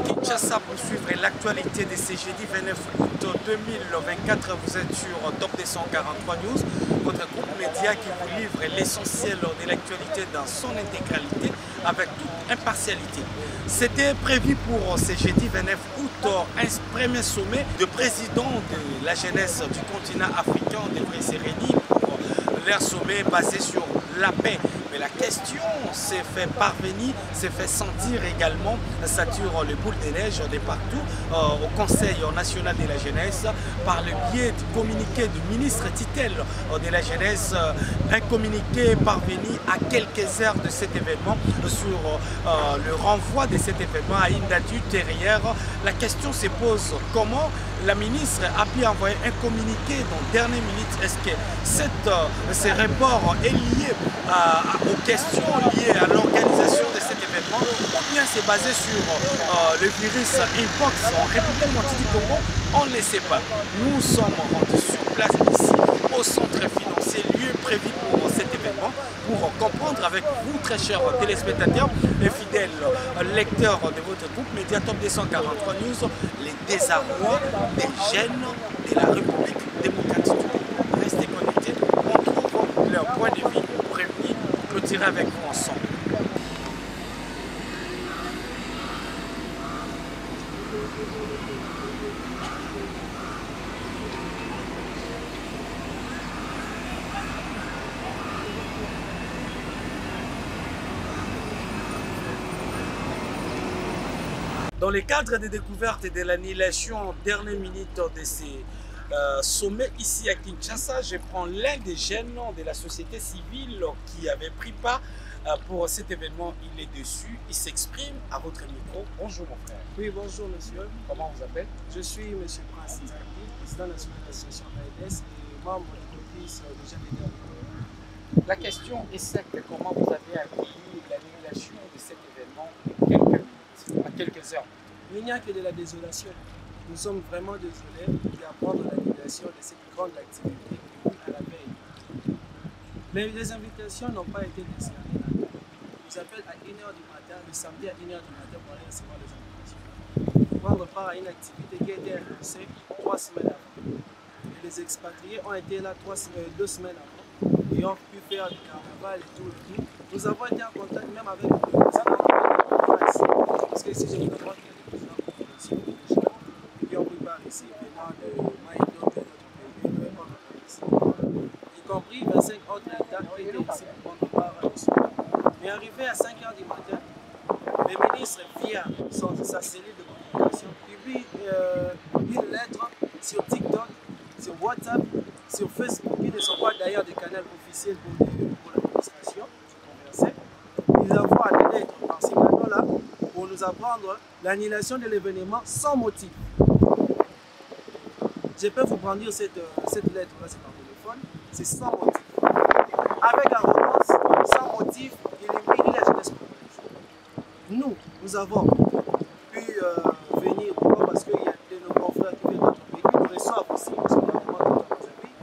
Kinshasa pour suivre l'actualité de ce jeudi 29 août 2024. Vous êtes sur Top 243 News, votre groupe média qui vous livre l'essentiel de l'actualité dans son intégralité avec toute impartialité. C'était prévu pour ce jeudi 29 août, un premier sommet de présidents de la jeunesse du continent africain devrait se réunir pour leur sommet basé sur la paix. Mais la question s'est fait parvenir, s'est fait sentir également, ça tire le boule de neige de partout au Conseil national de la jeunesse par le biais du communiqué du ministre Titel de la jeunesse, un communiqué parvenu à quelques heures de cet événement sur le renvoi de cet événement à une date ultérieure. La question se pose comment la ministre a pu envoyer un communiqué dans la dernière minute. Est-ce que ce report est lié aux questions liées à l'organisation de cet événement ou bien c'est basé sur le virus Mpox en République démocratique du Congo? On ne sait pas. Nous sommes rendus sur place ici au centre financier, lieu prévu pour cet événement, pour comprendre avec vous, très chers téléspectateurs et fidèles lecteurs de votre groupe Média Top 243 News, les désarrois des jeunes de la République démocratique du Congo. Restez connectés, on trouve leur point de vue prévenu, clôturer avec vous ensemble. Dans le cadre des découvertes et de l'annulation en dernière minute de ces sommets ici à Kinshasa, je prends l'un des jeunes de la société civile qui avait pris part pour cet événement. Il est dessus, il s'exprime à votre micro. Bonjour mon frère. Oui, bonjour monsieur. Comment vous appelez? Je suis monsieur Prince Nzaki, président national de l'association AEDES et membre de l'office des jeunes leaders. La question est simple, comment vous avez accueilli l'annulation de cet événement en quelques minutes, à quelques heures? Il n'y a que de la désolation. Nous sommes vraiment désolés d'apprendre l'annulation de cette grande activité depuis à la veille. Mais les invitations n'ont pas été décernées. On nous appelle à 1h du matin, le samedi à 1h du matin pour aller recevoir les invitations. Prendre part à une activité qui a été annoncée 3 semaines avant. Et les expatriés ont été là 2 semaines avant et ont pu faire du carnaval et tout. Nous avons été en contact même avec le président de la France. Parce que ici, je vous demande qu'il y a des présidents déjà qui ont pris part ici, venant de Maïdo et d'autres pays, de répondre ici. Y compris 25 autres États qui étaient ici pour prendre part à ce sommet. Mais arrivé à 5h du matin, le ministre, via sa cellule de communication, publie une lettre sur TikTok, sur WhatsApp, sur Facebook, qui ne sont pas d'ailleurs des canaux officiels pour l'administration, pour converser. Ils envoient des lettres par ces canaux-là pour nous apprendre l'annulation de l'événement sans motif. Je peux vous brandir cette lettre-là, c'est par téléphone, c'est sans motif. Avec arrogance, sans motif, il élimine la jeunesse congolaise. Nous avons pu venir, pourquoi? Parce qu'il y a de nos confrères qui viennent d'autres pays, qui nous reçoivent aussi, parce qu'on a vraiment d'autres amis.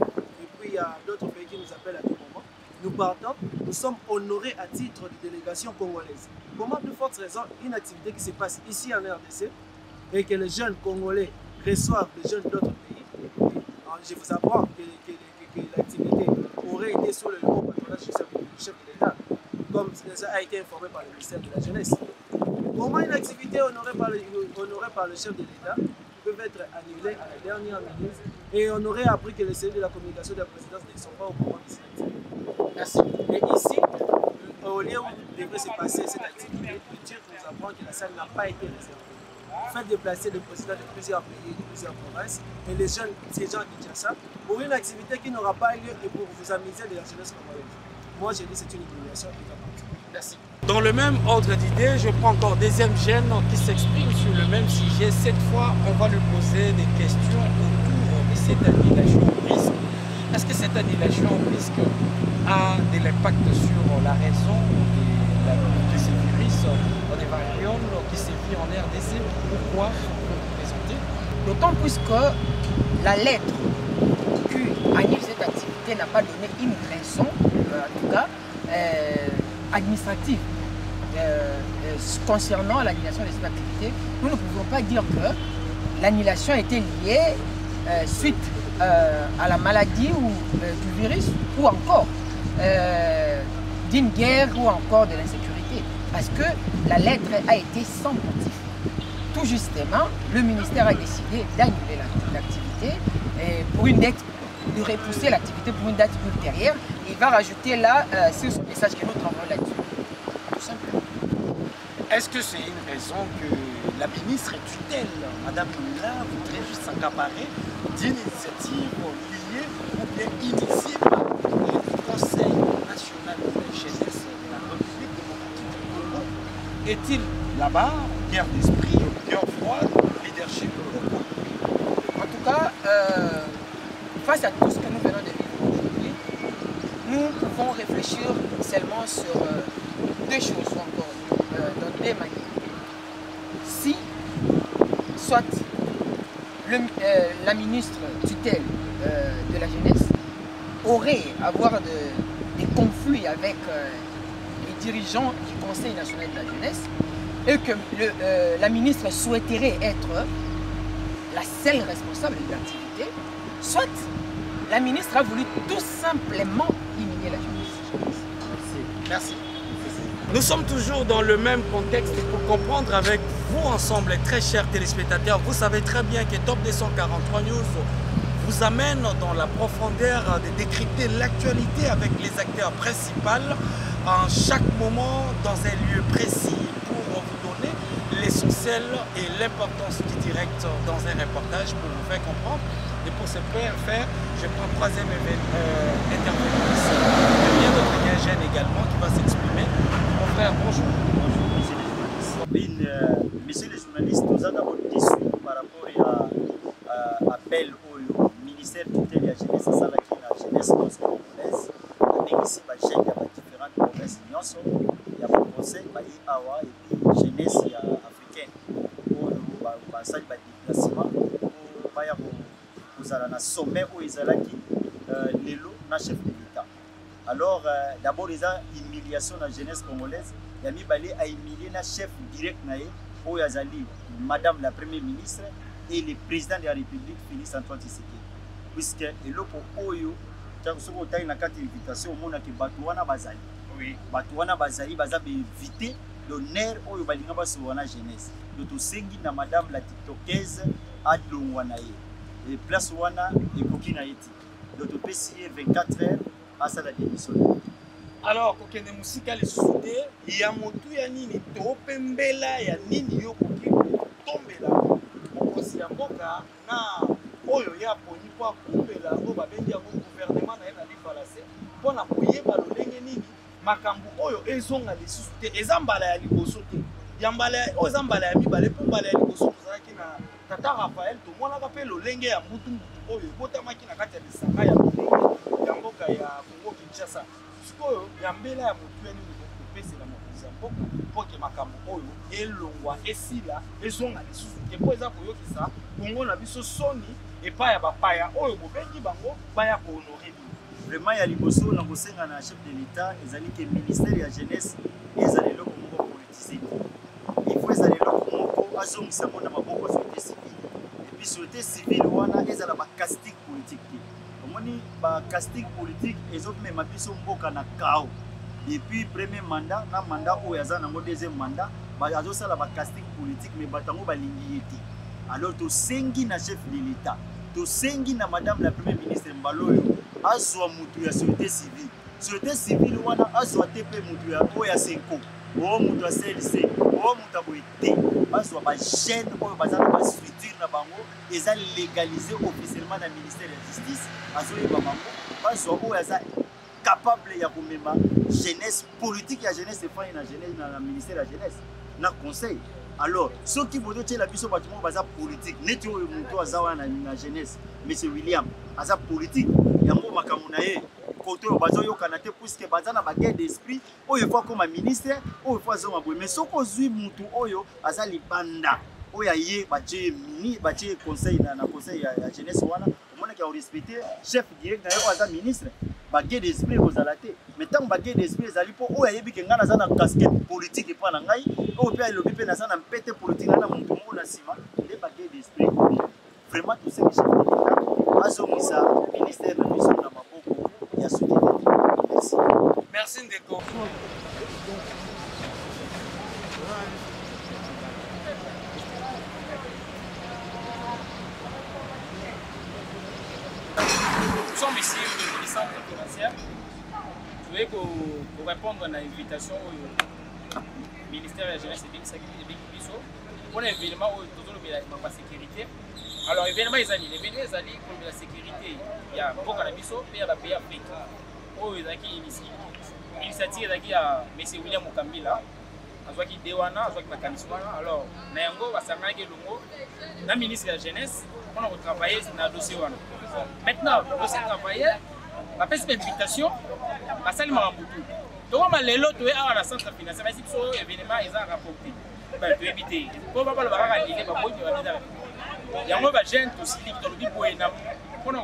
Et puis il y a d'autres pays qui nous appellent à tout moment. Nous partons, nous sommes honorés à titre de délégation congolaise. Comment de fortes raisons, une activité qui se passe ici en RDC et que les jeunes Congolais reçoivent les jeunes d'autres pays, je vous apprends que l'activité aurait été sous le haut patronage du chef de l'État, comme ça a été informé par le ministère de la Jeunesse. Comment une activité honorée par le chef de l'État peut être annulée à la dernière minute et on aurait appris que les cellules de la communication de la présidence ne sont pas au courant de cette activité. Merci. Et ici, au lieu où devrait se passer cette activité, le Turc nous apprend que la salle n'a pas été réservée. Faites déplacer le président de plusieurs pays, de plusieurs provinces et les jeunes, ces gens qui tirent ça, pour une activité qui n'aura pas lieu et pour vous amuser de la jeunesse congolaise. Moi, j'ai dit c'est une humiliation. Merci. Dans le même ordre d'idée, je prends encore deuxième jeune qui s'exprime sur le même sujet. Cette fois, on va lui poser des questions autour de cette annulation au risque. Est-ce que cette annulation au risque a de l'impact sur la raison de ce virus, des variants qui sévit en RDC? Pourquoi vous présenter? D'autant plus que la lettre qui annule cette activité n'a pas donné une raison, en tout cas, administrative. concernant l'annulation de cette activité, nous ne pouvons pas dire que l'annulation était liée suite à la maladie ou du virus ou encore d'une guerre ou encore de l'insécurité. Parce que la lettre a été sans motif. Tout justement, le ministère a décidé d'annuler l'activité pour une date, de repousser l'activité pour une date ultérieure. Il va rajouter là, c'est son message que nous travaillons là-dessus. Tout simplement. Est-ce que c'est une raison que la ministre tutelle, Madame Moula, voudrait juste s'accaparer d'une initiative liée ou bien initiée par le Conseil national de la jeunesse de la République démocratique du Congo? Est-il là-bas, guerre d'esprit, guerre froide, leadership? En tout cas, face à tout ce que nous venons de vivre aujourd'hui, nous pouvons réfléchir seulement sur deux choses encore, dans deux manières. Si, soit la ministre tutelle de la jeunesse aurait à avoir des conflits avec les dirigeants du Conseil national de la jeunesse et que la ministre souhaiterait être la seule responsable de l'activité, soit la ministre a voulu tout simplement humilier la jeunesse. Merci. Nous sommes toujours dans le même contexte et pour comprendre avec vous ensemble, très chers téléspectateurs, vous savez très bien que Top 243 News vous amène dans la profondeur de décrypter l'actualité avec les acteurs principaux en chaque moment dans un lieu précis pour vous donner l'essentiel et l'importance du direct dans un reportage pour vous faire comprendre. Et pour ce faire, je prends troisième intervenant ici. Il y a bien d'autres jeunes également qui va s'exprimer. Mon frère, bonjour. Bonjour, messieurs les journalistes. Messieurs les journalistes, nous avons d'abord déçus par rapport à l'appel au ministère tutelle de la jeunesse, à la jeunesse congolaise. On est ici, il y a différentes provinces. Il y a le conseil, il y a Awa et puis jeunesse africaine. Pour le déplacement, pour le sommet où ils allaient l'élo, le chef de l'État. Alors, d'abord, il y a une humiliation de la jeunesse congolaise. Il y a mis à humilier le chef direct, où il y a Madame la Première ministre et le président de la République, Félix Antoine Tshisekedi. Puisque le pour Oyo, quand on a une invitation, on a que Batouana Bazali. Oui. Batouana Bazali, Bazabi éviter l'honneur Oyo Balingaba sur la jeunesse. Donc, tout sengi na Madame la TikTokaise Adlongwanaye. Et place Wana et Kokina Eti. Donc, tout PCR 24 heures à sa démission. Alors, quand on a musika les soudés, il y a motu ya nini to pembela ya nini yo koki tombela. Mokosi ya mboka na oyo ya poni kwa kumbela ngo babendi ya gouvernement na yena libalase pona koyeba lolenge nini makambu oyo ezonga lisusu te ezambala ya liboso te. Yambala o zambala ya mibale po mbala ya liboso kozalaki na Tata Raphaël to mona ka pe lolenge ya mutu oyo botamaki na kati ya lisanga ya lolenge ya mboka ya Congo Kinshasa. Sikoyo ya mbela ya motu ya nini kopesela mokonzi ya mboka po ke makambo oyo elongwa esila ezonga lisusu te po eza koyokisa Congo na biso soni epai ya bapaya oyo bobengi bango baya kohonore bino. Vraiment, il y a liboso na kosenga na chef de l'État ezali ke ministère ya jeunesse ezali loko moko politisé. Il faut ezali loko moko azongisa mona maboko société civile. Et puis société civile wana ezala ba casting politique. Omoni ba casting politique ezomema biso mboka na kao. Depuis premier mandat na mandat oyo aza nango deuxième mandat ba azosala ba casting politique mais batango balingi yeti. Alors to sengi na chef de l'État, to sengi na madame la première ministre Mbaloyo azwa mutu ya société civile. Société civile wana azwa tepe mutu ya oya senko. O mutu ya CLC, o mutu aboete. Azwa ba chaîne oyo bazana ba structure na bango eza légalisé officiellement na ministère de la justice. Azoyeba bango azwa oyo aza capable ya komema jeunesse politique ya jeunesse efanye na jeunesse na ministère de la jeunesse na conseil. Alors, ceux qui vont dire la biso bâtiment baza politique, neti oyo mutu azawa na jeunesse, monsieur William, aza politique, yango makambo na ye, koto yo bazo yo kanate puisque baza na baguerre d'esprit, oyo fois comme ministre, oyo fois zo maboy, mais soko zui mutu oyo aza libanda, oyo ye bache mini, bache conseil na conseil ya jeunesse wana, omona ki a respecter chef direct na yo aza ministre. baguette d'esprit aux alatés. Mais tant baguette d'esprit les alipo, oh yayebi que ngana zana casquette politique et pas nangai, oh pia le bipé na zana mpete politique na mon tomo na sima, des baguettes d'esprit. Vraiment tout ce que j'ai azomisa ministère de mission na maboko ya soutien. Merci. Merci Ndeko. Nous sommes ici au centre financier. Je voulais pour répondre à l'invitation au ministère de la Jeunesse et de l'Éducation pour l'événement où tout le monde a sécurité. Alors, l'événement est allé pour la sécurité. Il y a beaucoup de biso et il y a pays Afrique. Il y a l'initiative de M. William Mukambila. Azwaki Dewana, Azwaki Makaniswana. Alors, Nayango va s'arranger le ministre de la Jeunesse. On a travaillé dans le dossier. Maintenant, le dossier travaillé, la petite invitation, la salle Maramboutou. Donc, on a les lots, tu es à la centre financier, mais si tu as un événement, ils ont rapporté. Tu es évité. Pour ne pas le voir à l'idée, il y a un peu de gens aussi qui ont dit pour le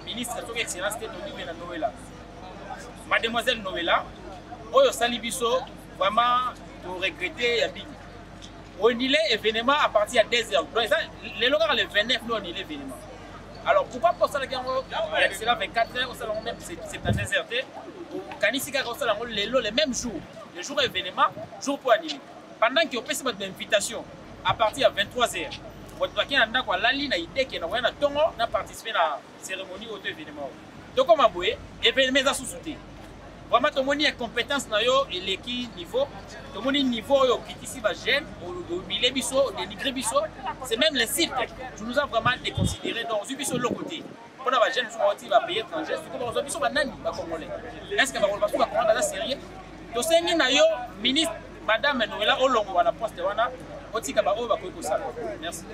ministre de l'Excellence de Noëlla. Mademoiselle Noëlla, Oyo Salibiso, vraiment, pour regretter, on y est événement à partir de 2h. Les locaux, les 29, nous, on y est l'événement. Alors, pourquoi pour ça, il y a 24 heures, c'est dans des heures. Kanisika, les mêmes jours, le jour événement, jour pour annuler. Pendant qu'il y a une invitation à partir de 23h, vous avez une idée qui a participé à la cérémonie auto-événement. Donc, comme vous voyez, l'événement est sous-souté. Vraiment, tout le monde a une compétence dans l'équipe niveau. Tout le monde a un niveau qui est ici, au milieu biso, dénigré biso. C'est même les sites. Je nous ai vraiment déconsidéré. Donc, je suis de l'autre côté. Quand on va jeune, on va payer étranger. C'est comme on va nani, congolais. Est-ce que on va prendre dans la série? Donc, c'est une ministre, Madame Noëlla, au long de la poste, merci.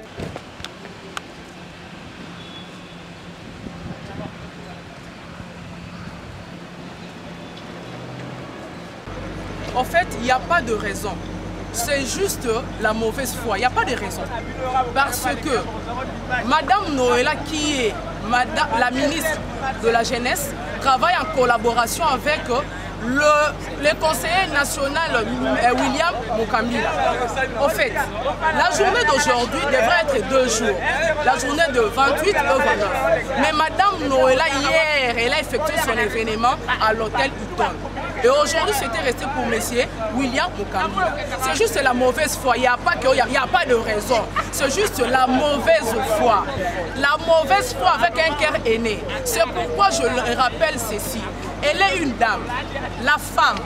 En fait, il n'y a pas de raison. C'est juste la mauvaise foi. Il n'y a pas de raison. Parce que Madame Noëlla, qui est la ministre de la Jeunesse, travaille en collaboration avec le conseiller national William Mukambila. En fait, la journée d'aujourd'hui devrait être 2 jours. La journée de 28 et 29. Mais Madame Noëlla, hier, elle a effectué son événement à l'hôtel Hilton. Et aujourd'hui, c'était resté pour M. William Mukambila. C'est juste la mauvaise foi. Il n'y a pas de raison. C'est juste la mauvaise foi. La mauvaise foi avec un cœur aîné. C'est pourquoi je le rappelle ceci. Elle est une dame. La femme,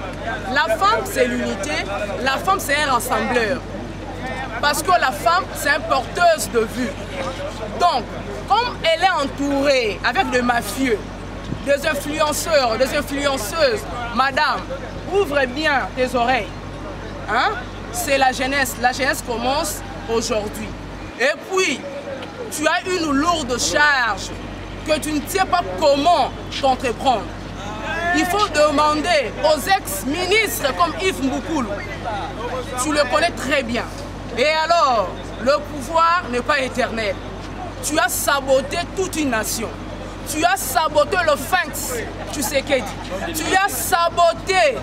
c'est l'unité. La femme, c'est un rassembleur. Parce que la femme, c'est une porteuse de vue. Donc, comme elle est entourée avec des mafieux, des influenceurs, des influenceuses, madame, ouvre bien tes oreilles. Hein? C'est la jeunesse. La jeunesse commence aujourd'hui. Et puis, tu as une lourde charge que tu ne sais pas comment t'entreprendre. Il faut demander aux ex-ministres comme Yves Mboukoulou. Tu le connais très bien. Et alors, le pouvoir n'est pas éternel. Tu as saboté toute une nation. Tu as saboté le Finks, tu sais qu'est dit. Tu as saboté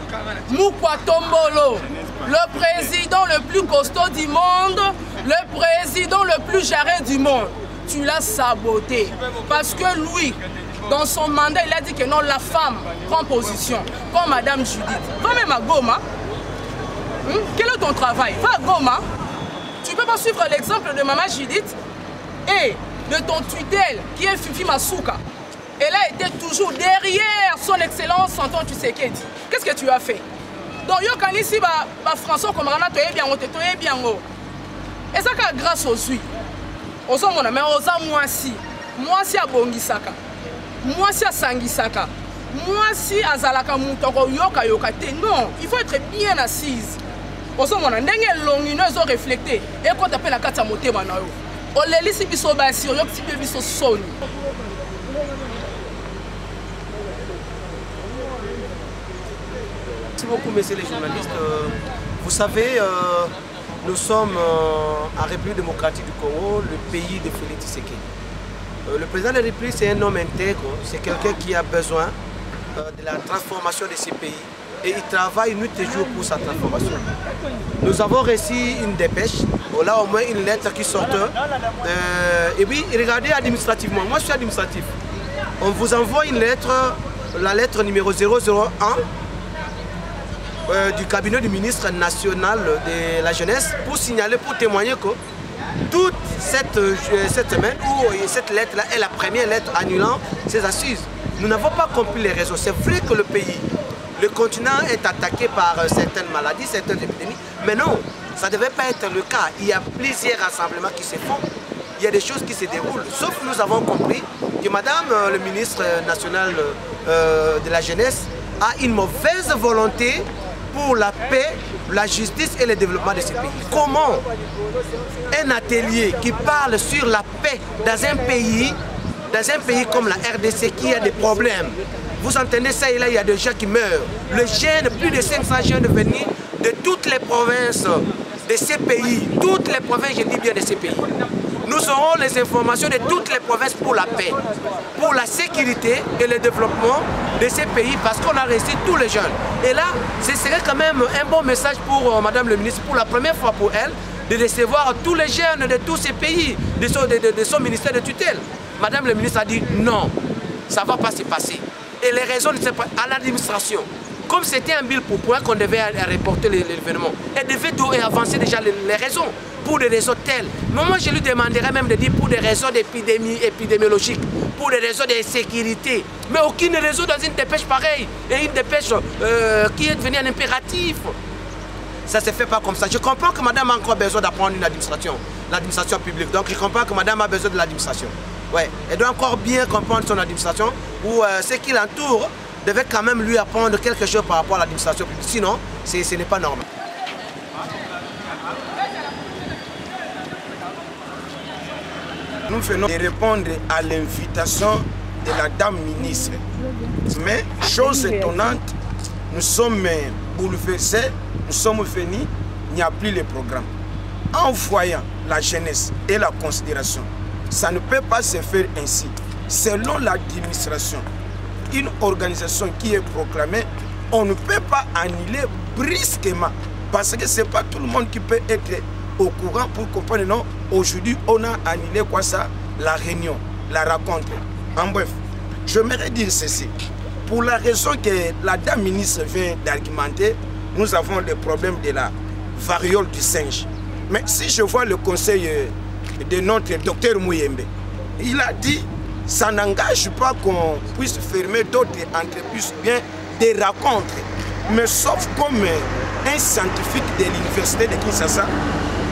Moukwa Tombolo, le président le plus costaud du monde, le président le plus jarré du monde. Tu l'as saboté. Parce que lui, dans son mandat, il a dit que non, la femme prend position. Comme Madame Judith. Va même à Goma. Quel est ton travail? Va à Goma. Tu ne peux pas suivre l'exemple de Maman Judith et de ton tutelle qui est Fifi Masuka. Elle a été toujours derrière son excellence Santon Tshisekedi. Qu'est-ce que tu as fait? Donc, yo kan ici François Komarana to bien bien. Et ça grâce aux huiles. Aux hommes mais aux hommes moi si à Bongisaka. Moi si à Sangisaka. Moi si à Zalaka Moutoko yoka te. Non, il faut être bien assise. Aux hommes on a ndenge longineuse réfléchir. Et quand appelle la carte à monter manayo. On les laisse biso basi, on y biso soni. Merci beaucoup, messieurs les journalistes. Vous savez, nous sommes en République démocratique du Congo, le pays de Félix Tshisekedi. Le président de la République, c'est un homme intègre, c'est quelqu'un qui a besoin de la transformation de ces pays et il travaille nuit et jour pour sa transformation. Nous avons reçu une dépêche, là au moins une lettre qui sort. Et puis regardez administrativement, moi je suis administratif. On vous envoie une lettre, la lettre numéro 001 du cabinet du ministre national de la jeunesse pour signaler, pour témoigner que toute cette semaine où cette lettre-là est la première lettre annulant ces assises. Nous n'avons pas compris les raisons. C'est vrai que le pays, le continent est attaqué par certaines maladies, certaines épidémies, mais non, ça ne devait pas être le cas. Il y a plusieurs rassemblements qui se font, il y a des choses qui se déroulent. Sauf que nous avons compris que Madame le ministre national de la jeunesse a une mauvaise volonté pour la paix, la justice et le développement de ce pays. Comment un atelier qui parle sur la paix dans un pays comme la RDC qui a des problèmes, vous entendez ça et là il y a des gens qui meurent. Les jeunes, plus de 500 jeunes venus de toutes les provinces de ces pays, toutes les provinces, je dis bien de ces pays. Nous aurons les informations de toutes les provinces pour la paix, pour la sécurité et le développement de ces pays parce qu'on a reçu tous les jeunes. Et là, ce serait quand même un bon message pour Madame le ministre, pour la première fois pour elle, de recevoir tous les jeunes de tous ces pays, de son ministère de tutelle. Madame le ministre a dit non, ça ne va pas se passer. Et les raisons ne sont pas à l'administration. Comme c'était un bill pour point qu'on devait reporter l'événement, elle devait avancer déjà les raisons, pour des raisons telles. Mais moi, je lui demanderais même de dire pour des raisons d'épidémie épidémiologique, pour des raisons de sécurité. Mais aucune raison dans une dépêche pareille, et une dépêche qui est devenue un impératif. Ça ne se fait pas comme ça. Je comprends que madame a encore besoin d'apprendre une administration, l'administration publique. Donc je comprends que madame a besoin de l'administration. Ouais. Elle doit encore bien comprendre son administration, ou ce qui l'entoure devait quand même lui apprendre quelque chose par rapport à l'administration publique. Sinon, ce n'est pas normal. Nous venons de répondre à l'invitation de la dame ministre. Mais, chose étonnante, nous sommes bouleversés, nous sommes venus, il n'y a plus le programme. En voyant la jeunesse et la considération, ça ne peut pas se faire ainsi. Selon l'administration, une organisation qui est proclamée, on ne peut pas annuler brusquement. Parce que ce n'est pas tout le monde qui peut être au courant pour comprendre. Non, aujourd'hui, on a annulé quoi ça? La réunion, la rencontre. En bref, j'aimerais dire ceci. Pour la raison que la dame ministre vient d'argumenter, nous avons le problème de la variole du singe. Mais si je vois le conseil de notre docteur Mouyembe, il a dit ça n'engage pas qu'on puisse fermer d'autres entreprises ou bien des rencontres. Mais sauf comme un scientifique de l'université de Kinshasa,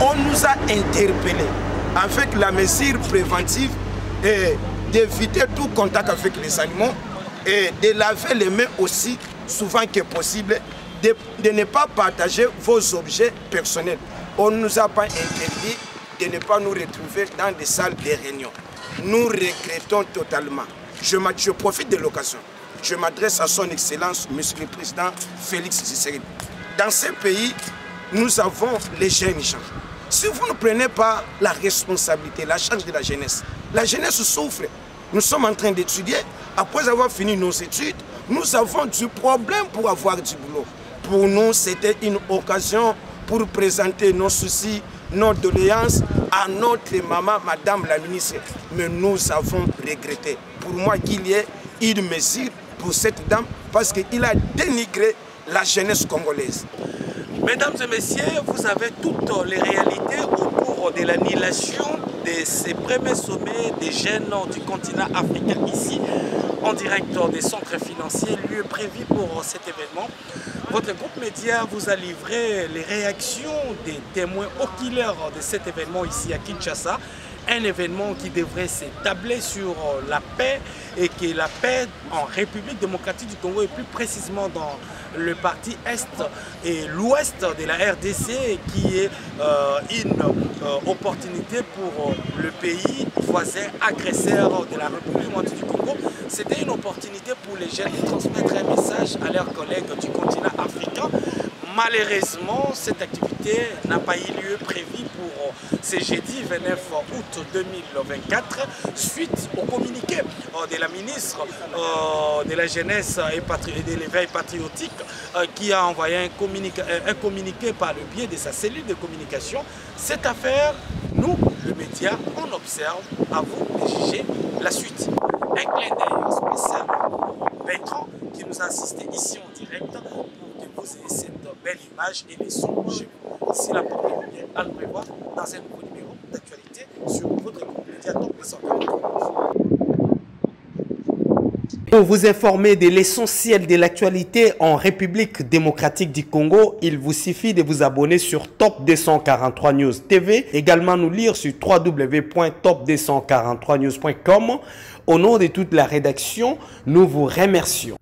on nous a interpellés avec la mesure préventive d'éviter tout contact avec les animaux et de laver les mains aussi souvent que possible, de ne pas partager vos objets personnels. On ne nous a pas interdit de ne pas nous retrouver dans des salles de réunion. Nous regrettons totalement. Je profite de l'occasion. Je m'adresse à son Excellence, Monsieur le Président Félix Tshisekedi. Dans ce pays, nous avons les jeunes gens. Si vous ne prenez pas la responsabilité, la charge de la jeunesse souffre. Nous sommes en train d'étudier. Après avoir fini nos études, nous avons du problème pour avoir du boulot. Pour nous, c'était une occasion pour présenter nos soucis, nos doléances à notre maman, Madame la ministre. Mais nous avons regretté. Pour moi, qu'il y ait une mesure pour cette dame parce qu'il a dénigré la jeunesse congolaise. Mesdames et messieurs, vous avez toutes les réalités au cours de l'annulation de ces premiers sommets des jeunes du continent africain ici, en direct des centres financiers, lieu prévu pour cet événement. Votre groupe média vous a livré les réactions des témoins oculaires de cet événement ici à Kinshasa. Un événement qui devrait s'établir sur la paix et que la paix en République démocratique du Congo et plus précisément dans le parti Est et l'Ouest de la RDC qui est une opportunité pour le pays voisin agresseur de la République démocratique du Congo. C'était une opportunité pour les jeunes de transmettre un message à leurs collègues du continent africain. Malheureusement, cette activité n'a pas eu lieu prévu pour ce jeudi 29 août 2024 suite au communiqué de la ministre de la Jeunesse et de l'éveil patriotique qui a envoyé un communiqué par le biais de sa cellule de communication. Cette affaire, nous, le média, on observe, à vous de juger la suite. Un clin d'œil spécial Bertrand qui nous a assisté ici en direct pour que vous ayez cette belle image et les sons chez vous. Ici, la porte est bien à le prévoir dans un nouveau numéro d'actualité sur votre groupe média Top 243. Pour vous informer de l'essentiel de l'actualité en République démocratique du Congo, il vous suffit de vous abonner sur Top 243 News TV, également nous lire sur www.top243news.com. Au nom de toute la rédaction, nous vous remercions.